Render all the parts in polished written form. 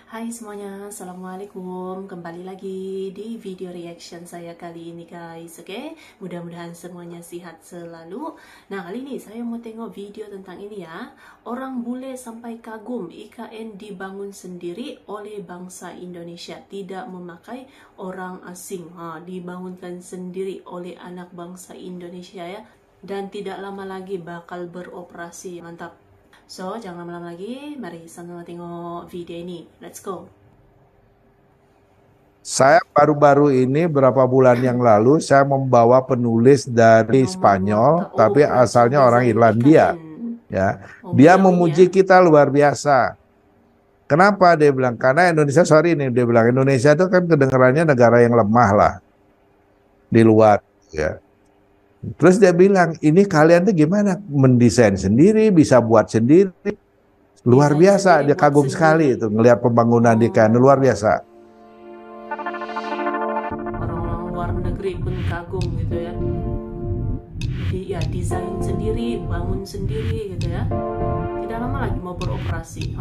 Hai semuanya, Assalamualaikum. Kembali lagi di video reaction saya kali ini guys. Oke, mudah-mudahan semuanya sehat selalu. Nah, kali ini saya mau tengok video tentang ini ya. Orang bule sampai kagum IKN dibangun sendiri oleh bangsa Indonesia, tidak memakai orang asing. Dibangunkan sendiri oleh anak bangsa Indonesia ya. Dan tidak lama lagi bakal beroperasi. Mantap. So, jangan lama-lama lagi, mari sama tengok video ini. Let's go. Saya baru-baru ini berapa bulan yang lalu saya membawa penulis dari Spanyol, tapi asalnya orang Irlandia. Ya, dia memuji kita luar biasa. Kenapa dia bilang? Karena Indonesia, dia bilang Indonesia itu kan kedengarannya negara yang lemah lah di luar. Ya. Terus dia bilang, ini kalian tuh gimana mendesain sendiri, bisa buat sendiri, luar biasa. Dia kagum sekali itu ngelihat pembangunan di IKN, luar biasa. Orang luar negeri pun kagum gitu ya. Ya desain sendiri, bangun sendiri gitu ya. Tidak lama lagi mau beroperasi.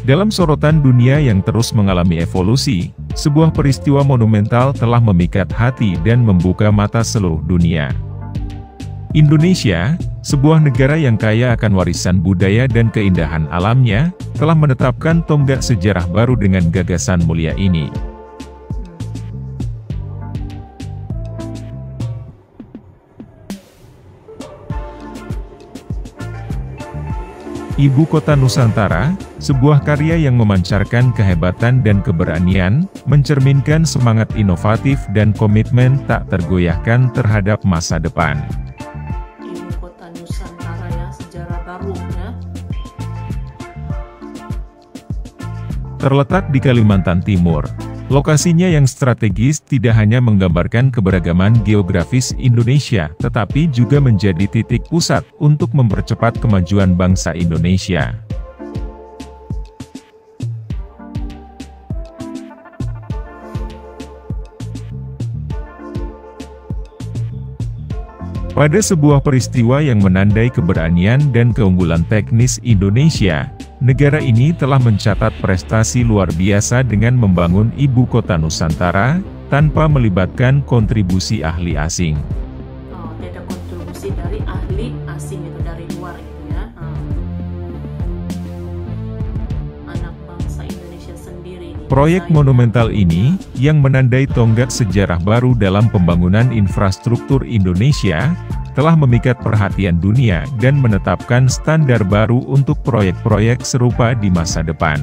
Dalam sorotan dunia yang terus mengalami evolusi, sebuah peristiwa monumental telah memikat hati dan membuka mata seluruh dunia. Indonesia, sebuah negara yang kaya akan warisan budaya dan keindahan alamnya, telah menetapkan tonggak sejarah baru dengan gagasan mulia ini. Ibu Kota Nusantara, sebuah karya yang memancarkan kehebatan dan keberanian, mencerminkan semangat inovatif dan komitmen tak tergoyahkan terhadap masa depan. Ibu Kota Nusantara ya, sejarah baru ya. Terletak di Kalimantan Timur, lokasinya yang strategis tidak hanya menggambarkan keberagaman geografis Indonesia, tetapi juga menjadi titik pusat untuk mempercepat kemajuan bangsa Indonesia. Pada sebuah peristiwa yang menandai keberanian dan keunggulan teknis Indonesia, negara ini telah mencatat prestasi luar biasa dengan membangun Ibu Kota Nusantara, tanpa melibatkan kontribusi ahli asing. Ada kontribusi dari ahli asing itu, dari luar itu ya. Anak bangsa Indonesia sendiri. Proyek monumental ini, yang menandai tonggak sejarah baru dalam pembangunan infrastruktur Indonesia, telah memikat perhatian dunia dan menetapkan standar baru untuk proyek-proyek serupa di masa depan.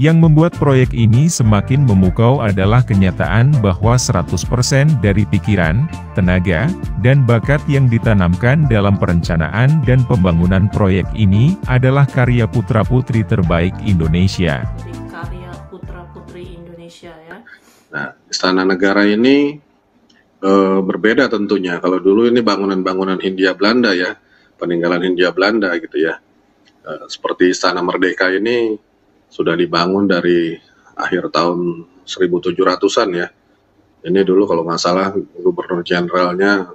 Yang membuat proyek ini semakin memukau adalah kenyataan bahwa 100% dari pikiran, tenaga, dan bakat yang ditanamkan dalam perencanaan dan pembangunan proyek ini adalah karya putra-putri terbaik Indonesia. Karya putra-putri Indonesia ya. Nah, Istana Negara ini berbeda tentunya. Kalau dulu ini bangunan-bangunan Hindia Belanda ya, peninggalan Hindia Belanda gitu ya. Seperti Istana Merdeka ini sudah dibangun dari akhir tahun 1700-an ya. Ini dulu kalau nggak salah gubernur jenderalnya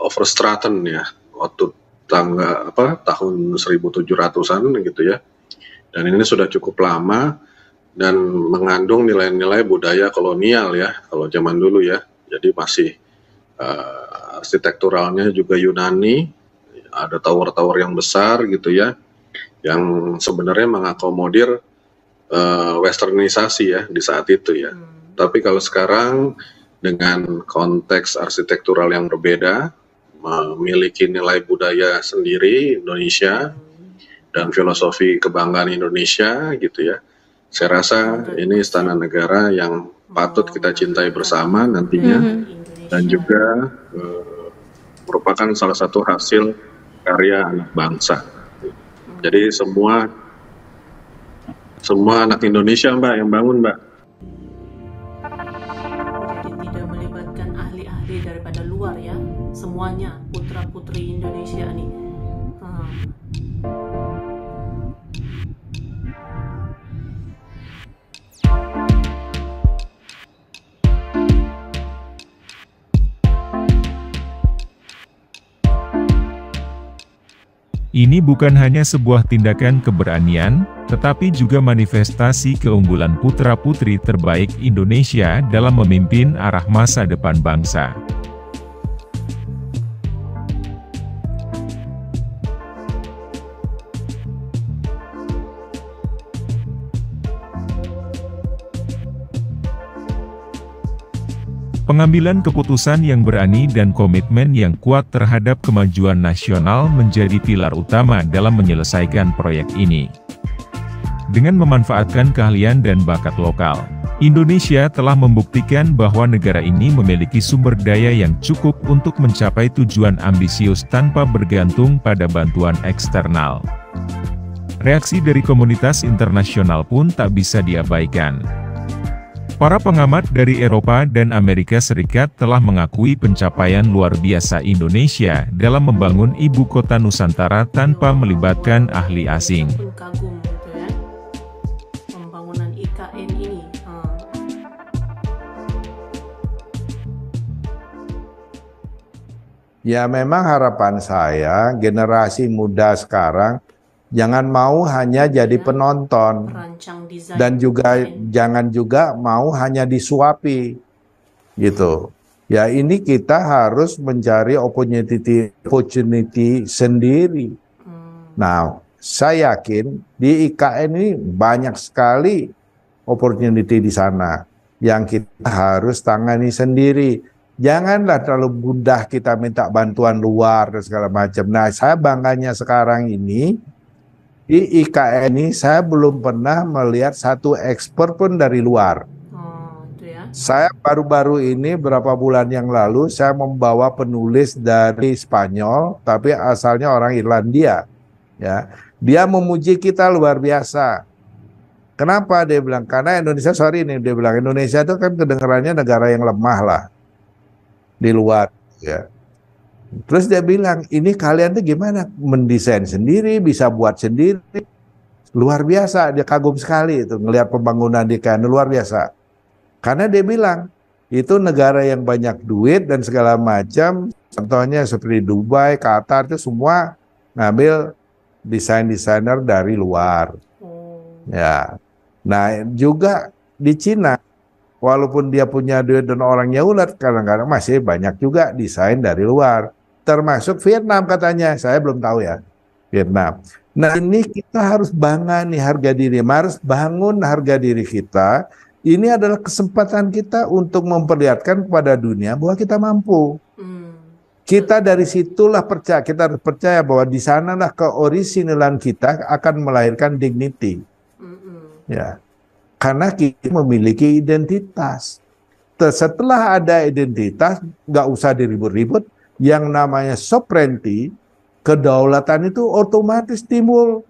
Overstraten ya, waktu tahun 1700-an gitu ya. Dan ini sudah cukup lama dan mengandung nilai-nilai budaya kolonial ya, kalau zaman dulu ya. Jadi masih arsitekturalnya juga Yunani, ada tower-tower yang besar gitu ya, yang sebenarnya mengakomodir westernisasi ya di saat itu ya. Tapi kalau sekarang dengan konteks arsitektural yang berbeda, memiliki nilai budaya sendiri Indonesia dan filosofi kebanggaan Indonesia gitu ya. Saya rasa ini Istana Negara yang patut kita cintai bersama nantinya, dan juga merupakan salah satu hasil karya anak bangsa. Jadi semua anak Indonesia Mbak yang bangun Mbak. Jadi tidak melibatkan ahli daripada luar ya, semuanya putra putri Indonesia nih. Ini bukan hanya sebuah tindakan keberanian, tetapi juga manifestasi keunggulan putra-putri terbaik Indonesia dalam memimpin arah masa depan bangsa. Pengambilan keputusan yang berani dan komitmen yang kuat terhadap kemajuan nasional menjadi pilar utama dalam menyelesaikan proyek ini. Dengan memanfaatkan keahlian dan bakat lokal, Indonesia telah membuktikan bahwa negara ini memiliki sumber daya yang cukup untuk mencapai tujuan ambisius tanpa bergantung pada bantuan eksternal. Reaksi dari komunitas internasional pun tak bisa diabaikan. Para pengamat dari Eropa dan Amerika Serikat telah mengakui pencapaian luar biasa Indonesia dalam membangun ibu kota Nusantara tanpa melibatkan ahli asing. Kagum gitu ya, pembangunan IKN ini. Ya memang harapan saya generasi muda sekarang jangan mau hanya jadi penonton, dan juga jangan juga mau hanya disuapi, gitu. Ya ini kita harus mencari opportunity sendiri. Nah, saya yakin di IKN ini banyak sekali opportunity di sana yang kita harus tangani sendiri. Janganlah terlalu mudah kita minta bantuan luar dan segala macam. Nah, saya bangganya sekarang ini di IKN ini saya belum pernah melihat satu ekspor pun dari luar. Itu ya. Saya baru-baru ini berapa bulan yang lalu saya membawa penulis dari Spanyol, tapi asalnya orang Irlandia. Ya, dia memuji kita luar biasa. Kenapa dia bilang? Karena Indonesia, dia bilang Indonesia itu kan kedengarannya negara yang lemah lah di luar. Ya. Terus dia bilang, ini kalian tuh gimana? Mendesain sendiri, bisa buat sendiri. Luar biasa, dia kagum sekali itu ngelihat pembangunan di IKN, luar biasa. Karena dia bilang, itu negara yang banyak duit dan segala macam. Contohnya seperti Dubai, Qatar, itu semua ngambil desainer dari luar. Ya. Nah, juga di Cina, walaupun dia punya duit dan orangnya ulet, kadang-kadang masih banyak juga desain dari luar. Termasuk Vietnam katanya, saya belum tahu ya, Vietnam. Nah ini kita harus bangga nih harga diri, harus bangun harga diri kita. Ini adalah kesempatan kita untuk memperlihatkan kepada dunia bahwa kita mampu. Kita dari situlah percaya, kita harus percaya bahwa di sanalah keorisinalan kita akan melahirkan dignity. Ya, karena kita memiliki identitas. Setelah ada identitas, nggak usah diribut-ribut. Yang namanya sovereignty, kedaulatan itu otomatis timbul.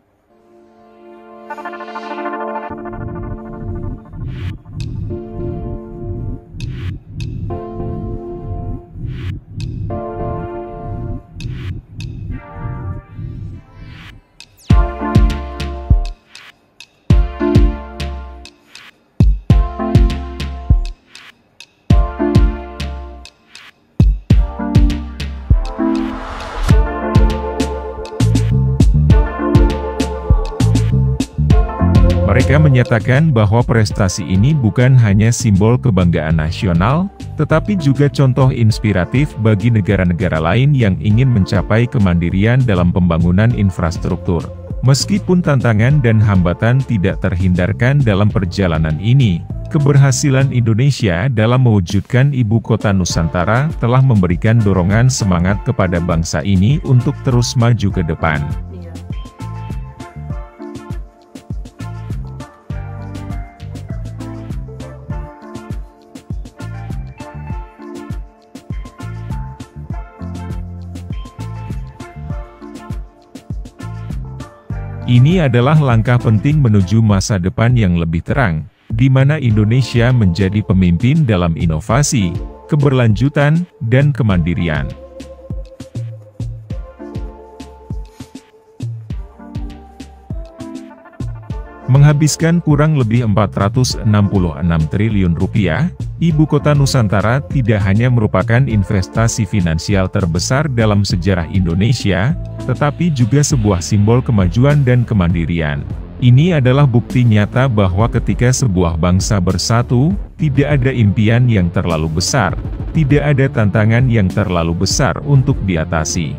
Mereka menyatakan bahwa prestasi ini bukan hanya simbol kebanggaan nasional, tetapi juga contoh inspiratif bagi negara-negara lain yang ingin mencapai kemandirian dalam pembangunan infrastruktur. Meskipun tantangan dan hambatan tidak terhindarkan dalam perjalanan ini, keberhasilan Indonesia dalam mewujudkan ibu kota Nusantara telah memberikan dorongan semangat kepada bangsa ini untuk terus maju ke depan. Ini adalah langkah penting menuju masa depan yang lebih terang, di mana Indonesia menjadi pemimpin dalam inovasi, keberlanjutan, dan kemandirian. Menghabiskan kurang lebih 466 triliun rupiah, Ibu Kota Nusantara tidak hanya merupakan investasi finansial terbesar dalam sejarah Indonesia, tetapi juga sebuah simbol kemajuan dan kemandirian. Ini adalah bukti nyata bahwa ketika sebuah bangsa bersatu, tidak ada impian yang terlalu besar, tidak ada tantangan yang terlalu besar untuk diatasi.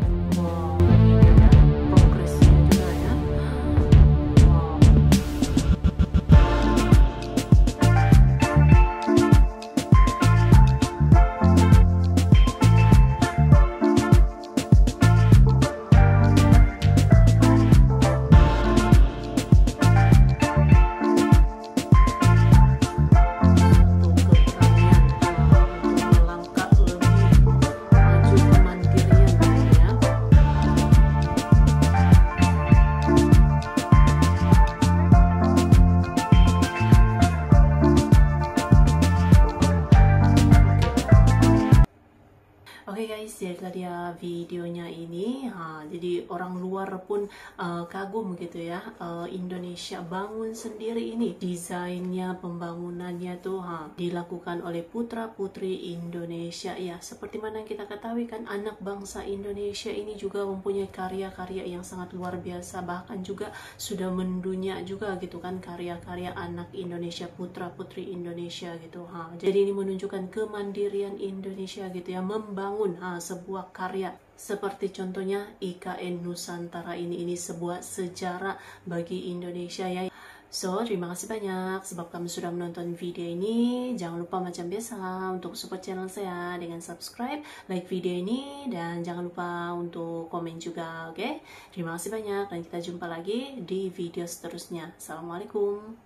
Oke guys, jadi tadi ya videonya ini, jadi orang luar pun kagum gitu ya, Indonesia bangun sendiri ini, desainnya, pembangunannya tuh dilakukan oleh putra-putri Indonesia ya. Seperti mana yang kita ketahui kan, anak bangsa Indonesia ini juga mempunyai karya-karya yang sangat luar biasa, bahkan juga sudah mendunia juga gitu kan, karya-karya anak Indonesia, putra-putri Indonesia gitu. Jadi ini menunjukkan kemandirian Indonesia gitu ya, membangun sebuah karya seperti contohnya IKN Nusantara ini sebuah sejarah bagi Indonesia ya. So, terima kasih banyak sebab kamu sudah menonton video ini. Jangan lupa macam biasa untuk support channel saya dengan subscribe, like video ini, dan jangan lupa untuk komen juga, oke? Terima kasih banyak dan kita jumpa lagi di video seterusnya. Assalamualaikum.